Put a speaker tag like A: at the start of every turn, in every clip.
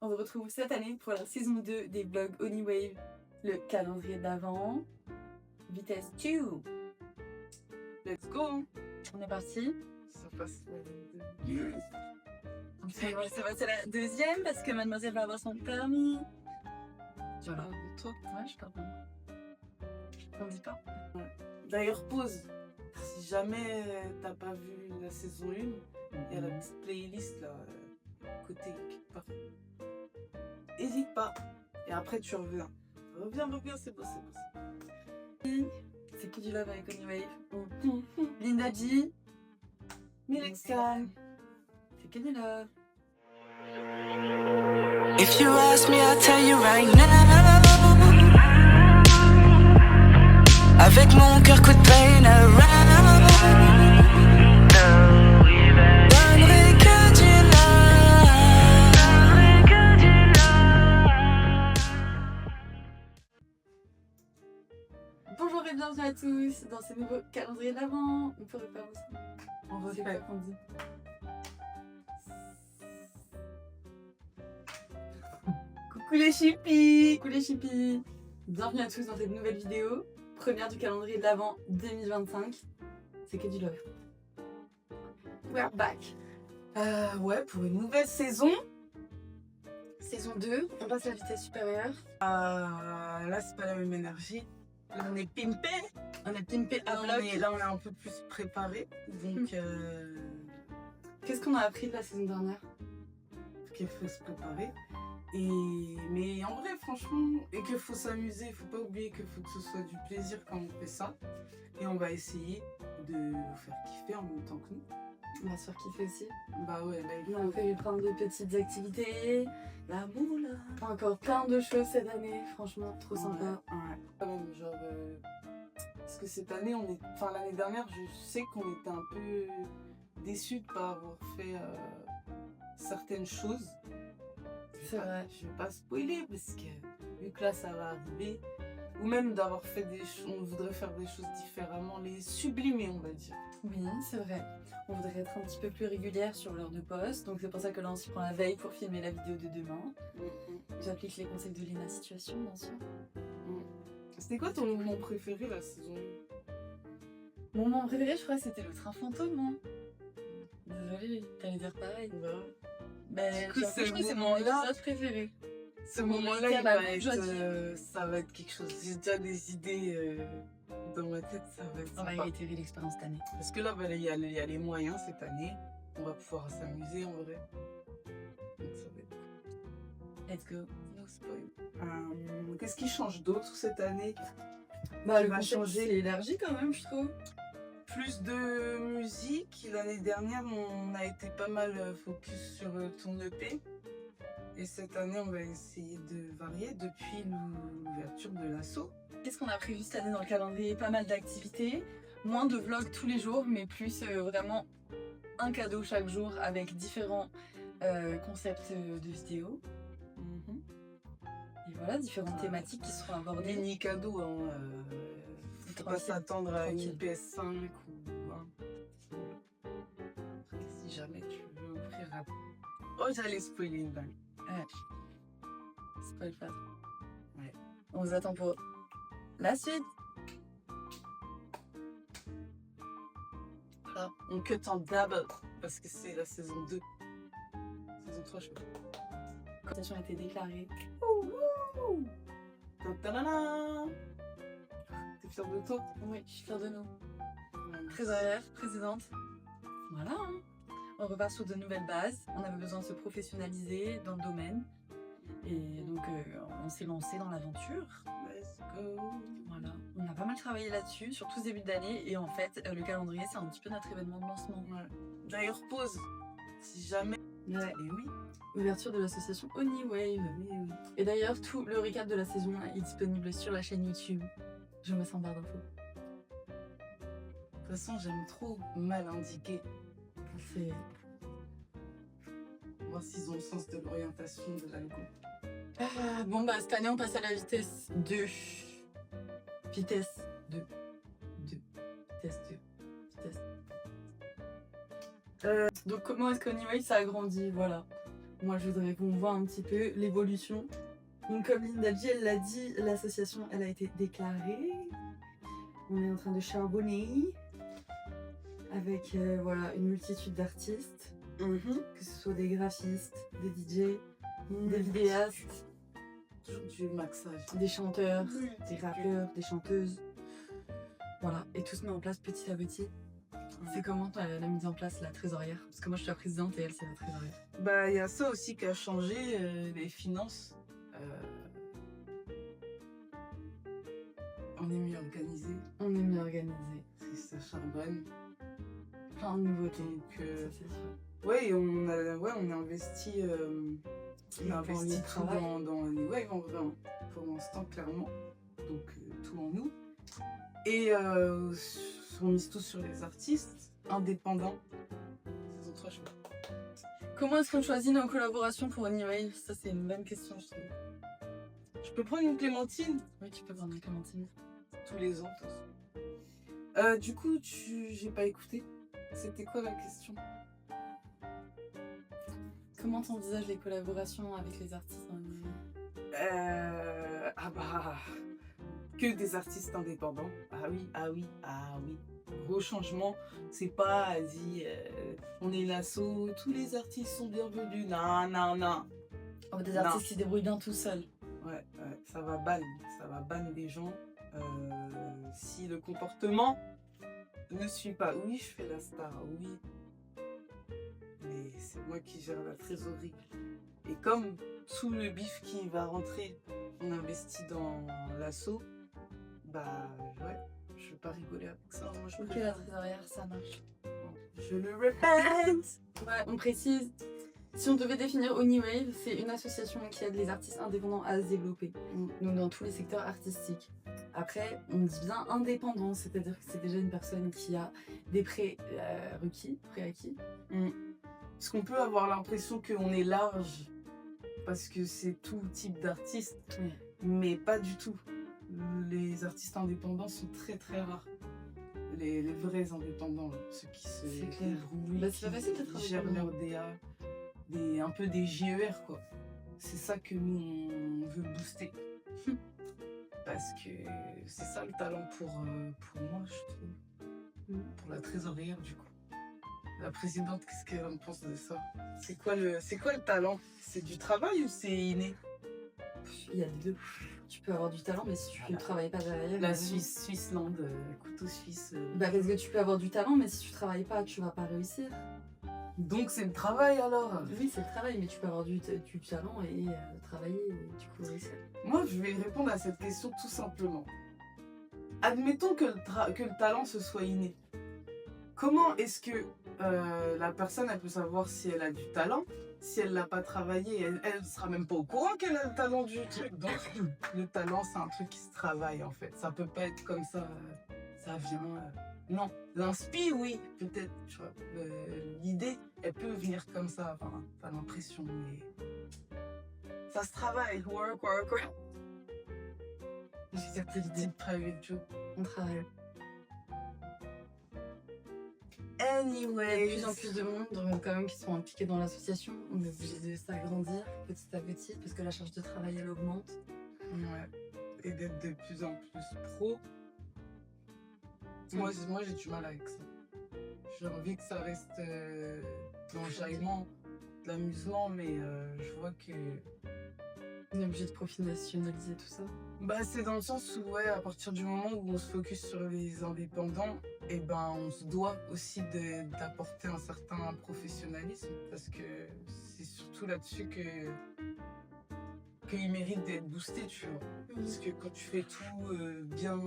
A: On se retrouve cette année pour la saison 2 des vlogs Onywave, le calendrier d'avant, vitesse 2.
B: Let's go.
A: On est parti.
B: Ça passe.
A: C'est passé la deuxième parce que mademoiselle va avoir son permis.
B: Tu parles de toi.
A: Ouais, je parle. On dit pas.
B: D'ailleurs, pause. Si jamais t'as pas vu la saison 1, il y a la petite playlist là, côté quelque part. Hésite pas. Et après, tu reviens. Reviens, c'est beau, c'est beau.
A: C'est que du love avec Onywave. Linda G.
B: Milexka.
A: C'est que du love.
C: If you ask me, I'll tell you right now. Avec mon cœur coup de peine around. Donnerai que du love.
A: Bonjour et bienvenue à tous dans ce nouveau calendrier d'avant. On peut refaire aussi.
B: On
A: C'est
B: refait.
A: quoi qu'on dit.
B: Coucou les chippies.
A: Coucou les chippies. Bienvenue à tous dans cette nouvelle vidéo. Première du calendrier de l'Avent 2025. C'est que du love. We're back.
B: Ouais, pour une nouvelle saison.
A: Saison 2, on passe à la vitesse supérieure.
B: Là, c'est pas la même énergie. Là, on est pimpé.
A: On est pimpé à bloc.
B: Là, on est un peu plus préparé. Donc,
A: Qu'est-ce qu'on a appris de la saison dernière?
B: qu'il faut se préparer. Mais en vrai, franchement, et qu'il faut s'amuser, il faut pas oublier qu'il faut que ce soit du plaisir quand on fait ça. Et on va essayer de vous faire kiffer en même temps que nous.
A: On va se faire kiffer aussi.
B: Bah ouais,
A: On a fait plein de petites activités. La moula. Encore plein de choses cette année. Franchement, trop sympa.
B: Ouais. Quand même, genre, parce que cette année, enfin l'année dernière, je sais qu'on était un peu déçus de pas avoir fait certaines choses.
A: C'est vrai.
B: Je vais pas spoiler parce que vu que là ça va arriver, ou même d'avoir fait des choses, on voudrait faire des choses différemment, les sublimer on va dire.
A: Oui, c'est vrai. On voudrait être un petit peu plus régulière sur l'heure de poste. Donc c'est pour ça que là on s'y prend la veille pour filmer la vidéo de demain. J'applique les conseils de Lina Situation, bien sûr.
B: C'était quoi ton moment préféré la saison?
A: Mon moment préféré, je crois que c'était le train fantôme. Hein. Désolée, t'allais dire pareil. Mais
B: Du coup,
A: je crois que c'est mon épisode préféré.
B: Ce moment-là,
A: Il y a
B: il
A: la
B: va
A: bouche
B: être,
A: joie
B: ça va être quelque chose. J'ai déjà des idées dans ma tête, ça va être
A: On va
B: sympa.
A: réitérer l'expérience cette année.
B: Parce que là, il y a les moyens cette année. On va pouvoir s'amuser en vrai. Donc ça va être cool.
A: Let's go.
B: No spoil. Qu'est-ce qui change d'autre cette année?
A: Bah,
B: Tu
A: le
B: vas
A: concept,
B: changer.
A: c'est l'énergie quand même, je trouve.
B: Plus de musique. L'année dernière, on a été pas mal focus sur ton EP. Et cette année, on va essayer de varier depuis l'ouverture de l'assaut.
A: Qu'est-ce qu'on a prévu cette année dans le calendrier? Pas mal d'activités, moins de vlogs tous les jours, mais plus vraiment un cadeau chaque jour avec différents concepts de vidéos. Et voilà, différentes thématiques qui seront abordées.
B: Mini cadeau, hein. Faut pas s'attendre à une PS5 ou si jamais tu veux offrir à... Oh, j'allais spoiler une balle.
A: Spoil pas.
B: Ouais.
A: On vous attend pour la suite.
B: Voilà. On cut en double parce que c'est la saison 2. Saison 3, je sais pas.
A: L'invitation a été déclarée.
B: Ta-ta-da-da. T'es fière de toi?
A: Oui, je suis fière de nous.
B: Ouais.
A: Trésorière, présidente. Voilà. Hein. On repart sur de nouvelles bases. On avait besoin de se professionnaliser dans le domaine. Et donc, on s'est lancé dans l'aventure.
B: Let's go.
A: Voilà. On a pas mal travaillé là-dessus, surtout ce début d'année. Et en fait, le calendrier, c'est un petit peu notre événement de lancement.
B: Ouais. D'ailleurs, pause. Si jamais...
A: Ouais.
B: Et oui.
A: Ouverture de l'association Onywave.
B: Oui.
A: Et d'ailleurs, tout le récap de la saison est disponible sur la chaîne YouTube. Je me sens barre d'infos.
B: De toute façon, j'aime trop mal indiquer.
A: C'est...
B: Voir s'ils ont le sens de l'orientation de l'algo.
A: Bon, bah, cette année, on passe à la vitesse 2. Vitesse 2. Vitesse 2. Vitesse. Donc, comment est-ce qu'Onywave ça a grandi? Voilà. moi je voudrais qu'on voit un petit peu l'évolution. Donc comme Linda G, elle l'a dit, l'association elle a été déclarée. On est en train de charbonner avec voilà, une multitude d'artistes, que ce soit des graphistes, des DJ, des vidéastes,
B: Du maxage.
A: des chanteurs, des rappeurs, des chanteuses. Voilà, et tout se met en place petit à petit. C'est comment toi, la mise en place, la trésorière? Parce que moi je suis la présidente et elle c'est la trésorière.
B: Bah, il y a ça aussi qui a changé, les finances. On est mieux organisé,
A: On est mieux organisé,
B: ça charbonne.
A: plein de nouveautés.
B: Donc,
A: Ça, c'est sûr.
B: ouais, on a investi, on a
A: Pour
B: investi
A: le
B: tout
A: travail.
B: dans ouais, pour l'instant, clairement. Donc, tout en nous. Et on mise tout sur les artistes indépendants. Saison 3, je crois.
A: Comment est-ce qu'on choisit nos collaborations pour Anyway? Ça c'est une bonne question je trouve.
B: Je peux prendre une clémentine
A: Oui, tu peux prendre la clémentine.
B: tous les ans. de toute façon. Du coup, j'ai pas écouté. C'était quoi la question?
A: Comment t'envisages les collaborations avec les artistes en Anyway?
B: Ah bah, que des artistes indépendants. Ah oui, ah oui, ah oui. Gros changement, c'est pas dit on est l'asso, tous les artistes sont bienvenus. Non, non, non.
A: Oh, des
B: Non.
A: artistes qui se débrouillent bien tout seuls.
B: Ouais, ça va ban des gens si le comportement ne suit pas. Oui, je fais la star, oui. Mais c'est moi qui gère la trésorerie. Et comme tout le bif qui va rentrer, on investit dans l'assaut, bah ouais, je vais pas rigoler avec ça. Moi, je
A: Ok,
B: préfère-
A: la trésorière, ça marche.
B: Je le répète.
A: Ouais, on précise. Si on devait définir Onywave, c'est une association qui aide les artistes indépendants à se développer, donc dans tous les secteurs artistiques. Après, on dit bien indépendant, c'est-à-dire que c'est déjà une personne qui a des préacquis.
B: Parce qu'on peut avoir l'impression qu'on est large, parce que c'est tout type d'artiste,
A: Oui.
B: mais pas du tout. Les artistes indépendants sont très très rares. Les vrais indépendants, là, ceux qui se
A: C'est clair.
B: débrouillent,
A: Bah, c'est pas facile d'être
B: qui gèrent
A: indépendant.
B: leur DA, un peu des JER quoi. C'est ça que nous on veut booster. Parce que c'est ça le talent pour moi, je trouve. Pour la trésorière du coup. La présidente, qu'est-ce qu'elle en pense de ça? C'est quoi le talent? C'est du travail ou c'est inné?
A: Il y a les deux. Tu peux avoir du talent, mais si tu ne travailles pas derrière.
B: La Suisse-Lande, couteau suisse.
A: Bah, parce que tu peux avoir du talent, mais si tu travailles pas, tu vas pas réussir.
B: Donc c'est le travail alors?
A: Oui, c'est le travail, mais tu peux avoir du talent et travailler et du coup réussir.
B: Moi, je vais répondre à cette question tout simplement. Admettons que le talent ce soit inné. Comment est-ce que la personne elle peut savoir si elle a du talent? Si elle l'a pas travaillé, elle sera même pas au courant qu'elle a le talent du truc. Donc le talent c'est un truc qui se travaille en fait. Ça peut pas être comme ça, ça vient. Non, l'inspi oui, peut-être. Tu vois, l'idée elle peut venir comme ça. Enfin, t'as l'impression, mais ça se travaille. Work. J'ai cette petite private joke.
A: On travaille. Il y a de
B: Anyway,
A: plus en plus de monde quand même qui sont impliqués dans l'association. On est obligé de s'agrandir petit à petit parce que la charge de travail elle augmente.
B: Ouais. Et d'être de plus en plus pro. Moi j'ai du mal avec ça. J'ai envie que ça reste de l'enjaillement, de l'amusement, mais je vois que.
A: On est obligé de professionnaliser tout ça.
B: Bah c'est dans le sens où ouais, à partir du moment où on se focus sur les indépendants, et ben on se doit aussi d'apporter un certain professionnalisme parce que c'est surtout là-dessus qu'il mérite d'être boosté, tu vois. Parce que quand tu fais tout bien,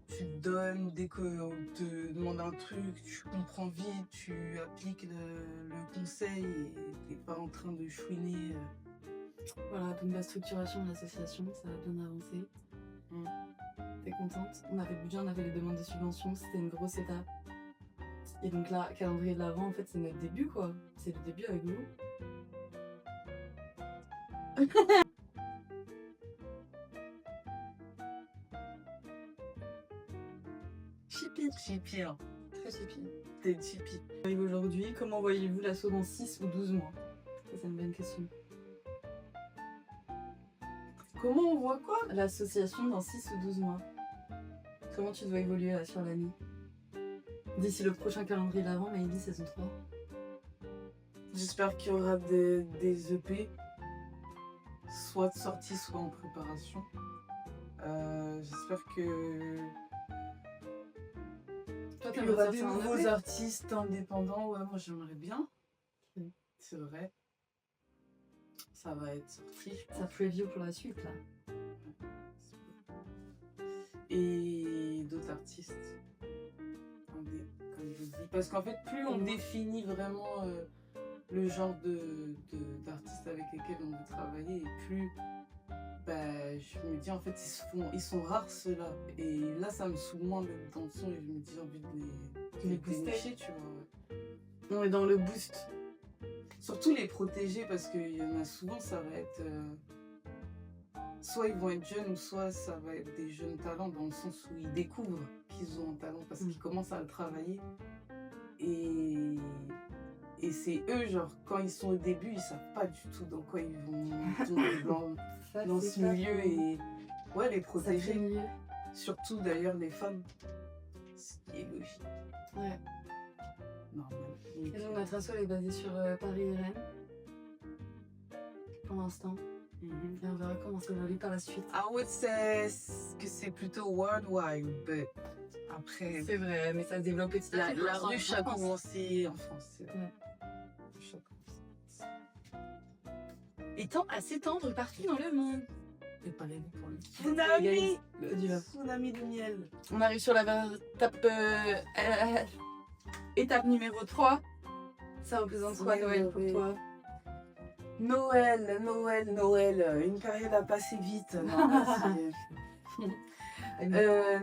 B: tu te donnes, dès qu'on te demande un truc, tu comprends vite, tu appliques le conseil et t'es pas en train de chouiner.
A: Voilà, donc la structuration de l'association, ça a bien avancé. T'es contente? On avait le budget, on avait les demandes de subventions, c'était une grosse étape. Et donc là, calendrier de l'avant, en fait, c'est notre début quoi. C'est le début avec vous.
B: Chippy, hein.
A: Très chippy.
B: T'es chippy.
A: Arrive aujourd'hui, comment voyez-vous l'assaut dans 6 ou 12 mois? c'est une bonne question.
B: Comment on voit quoi?
A: L'association dans 6 ou 12 mois. Comment tu dois évoluer là, sur l'année? D'ici le prochain calendrier d'avant, maybe saison 3.
B: J'espère qu'il y aura des EP, soit de sortie, soit en préparation. J'espère que
A: Toi,
B: il y aura des
A: sortir un
B: nouveaux
A: EP?
B: artistes indépendants. Ouais, moi j'aimerais bien.
A: Mm.
B: C'est vrai. Ça va être sorti.
A: Ça preview pour la suite là.
B: Et d'autres artistes indé, comme je dis. Parce qu'en fait, plus on définit vraiment le genre d'artistes avec lesquels on veut travailler, et plus je me dis en fait ils sont rares ceux-là. Et là ça me saoule moins d'être dans le son et je me dis j'ai envie de les
A: booster.
B: dénicher, tu vois. Ouais.
A: On est dans le boost.
B: Surtout les protéger parce qu'il y en a souvent ça va être soit ils vont être jeunes ou soit ça va être des jeunes talents dans le sens où ils découvrent qu'ils ont un talent parce qu'ils commencent à le travailler et c'est eux genre quand ils sont au début ils savent pas du tout dans quoi ils vont tomber dans ce milieu et ouais les protéger
A: Milieu.
B: surtout d'ailleurs les femmes ce qui est logique.
A: Ouais.
B: Normal.
A: Et donc notre asso est basée sur Paris et Rennes. Pour l'instant. Et on verra comment ça évolue par la suite.
B: I would say que c'est plutôt worldwide, but après
A: C'est vrai, mais ça se développe petit à petit.
B: la ruche a commencé en France.
A: Ouais. Étant assez tendre partout dans le monde.
B: Et pas les goûts pour le
A: Tsunami du love.
B: Tsunami de miel.
A: On arrive sur la étape numéro 3. Ça représente quoi
B: Oui,
A: Noël pour
B: oui.
A: toi?
B: Noël. Une période a passé vite. Non, merci.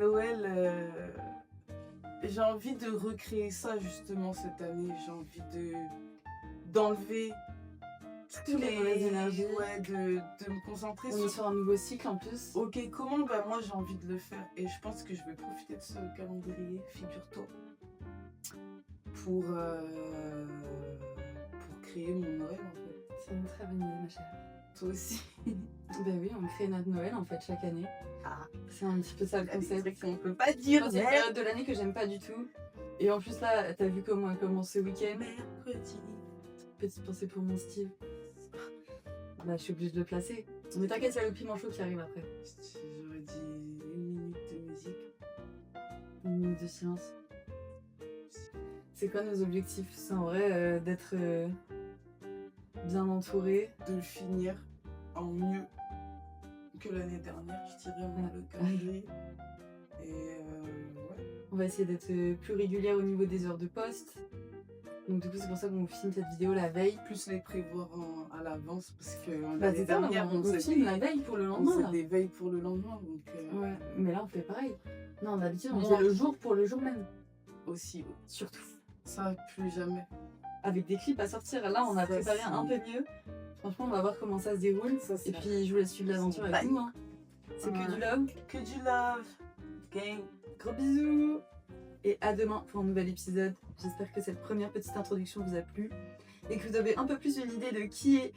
B: Noël, j'ai envie de recréer ça justement cette année. J'ai envie d'enlever
A: Toutes les mauvaises énergies.
B: Ouais, de me concentrer
A: On est sur un nouveau cycle en plus.
B: Ok, comment moi j'ai envie de le faire et je pense que je vais profiter de ce calendrier, figure-toi, pour créer mon Noël en fait.
A: C'est une très bonne idée, ma chère.
B: Toi aussi.
A: Ben oui, on crée notre Noël en fait chaque année.
B: Ah,
A: C'est un petit peu ça le concept.
B: on peut pas dire
A: C'est une période de l'année que j'aime pas du tout. Et en plus là, t'as vu comment elle commence ce week-end.
B: mercredi.
A: Petite pensée pour mon Steve. Bah je suis obligée de le placer. Mais t'inquiète, il y a le piment chaud qui arrive après.
B: J'aurais dit 1 minute de musique.
A: 1 minute de silence. C'est quoi nos objectifs? C'est en vrai d'être bien entouré.
B: De le finir en mieux que l'année dernière, je dirais moi le calendrier. Et ouais.
A: On va essayer d'être plus régulière au niveau des heures de poste. Donc du coup c'est pour ça qu'on filme cette vidéo la veille.
B: Plus les prévoir à l'avance parce que
A: Bah
B: l'année
A: c'est ça,
B: dernière
A: on
B: faisait
A: filme la veille pour le
B: on
A: lendemain.
B: faisait
A: Là.
B: des veilles pour le lendemain. Donc
A: Ouais, mais là on fait pareil. Non, d'habitude on
B: Ouais.
A: fait le jour pour le jour même.
B: aussi,
A: Surtout.
B: ça plus jamais.
A: Avec des clips à sortir, là on a
B: Ça,
A: préparé
B: c'est-
A: un peu mieux. Franchement on va voir comment ça se déroule.
B: Ça,
A: Et puis je vous laisse suivre l'aventure avec nous. Hein. C'est que
B: Ouais.
A: du love.
B: Que du love, gang.
A: Gros bisous. Et à demain pour un nouvel épisode. J'espère que cette première petite introduction vous a plu. Et que vous avez un peu plus une idée de qui est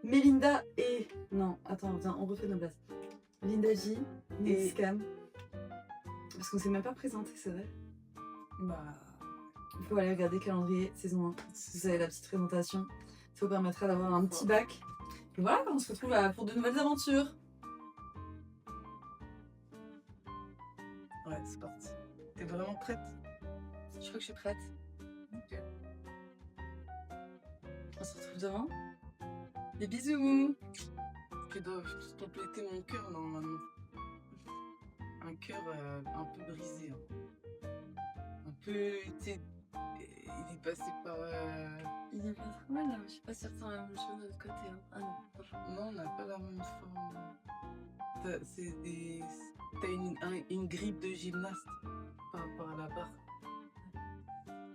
A: Mélinda et... Non, attends, viens, on refait nos places. Linda J et Scam. Parce qu'on s'est même pas présenté, c'est vrai.
B: Bah,
A: Il faut aller regarder calendrier saison 1. Vous avez la petite présentation. Ça vous permettra d'avoir un petit bac. Et voilà, on se retrouve pour de nouvelles aventures.
B: ouais, c'est parti. T'es vraiment prête?
A: Je crois que je suis prête.
B: Ok.
A: On se retrouve demain. Des bisous.
B: Tu dois compléter mon cœur normalement. Un cœur un peu brisé. Hein. Un peu, tu sais, il est passé par...
A: Il est pas trop mal là, mais je suis pas sûre que c'est la même chose de l'autre côté. Hein. Ah non.
B: Non, on n'a pas la même forme. T'as une grippe de gymnaste par rapport à la barre.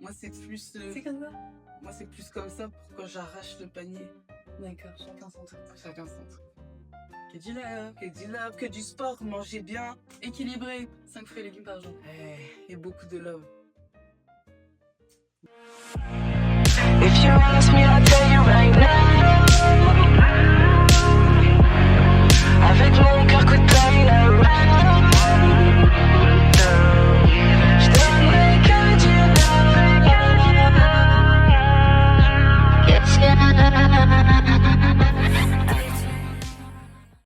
B: Moi, c'est plus...
A: C'est comme ça?
B: Moi, c'est plus comme ça pour quand j'arrache le panier.
A: D'accord, chacun son truc.
B: Chacun son truc.
A: Que du love.
B: Que du love, que du sport, manger bien.
A: Équilibré. 5 fruits et légumes par jour.
B: Et beaucoup de love.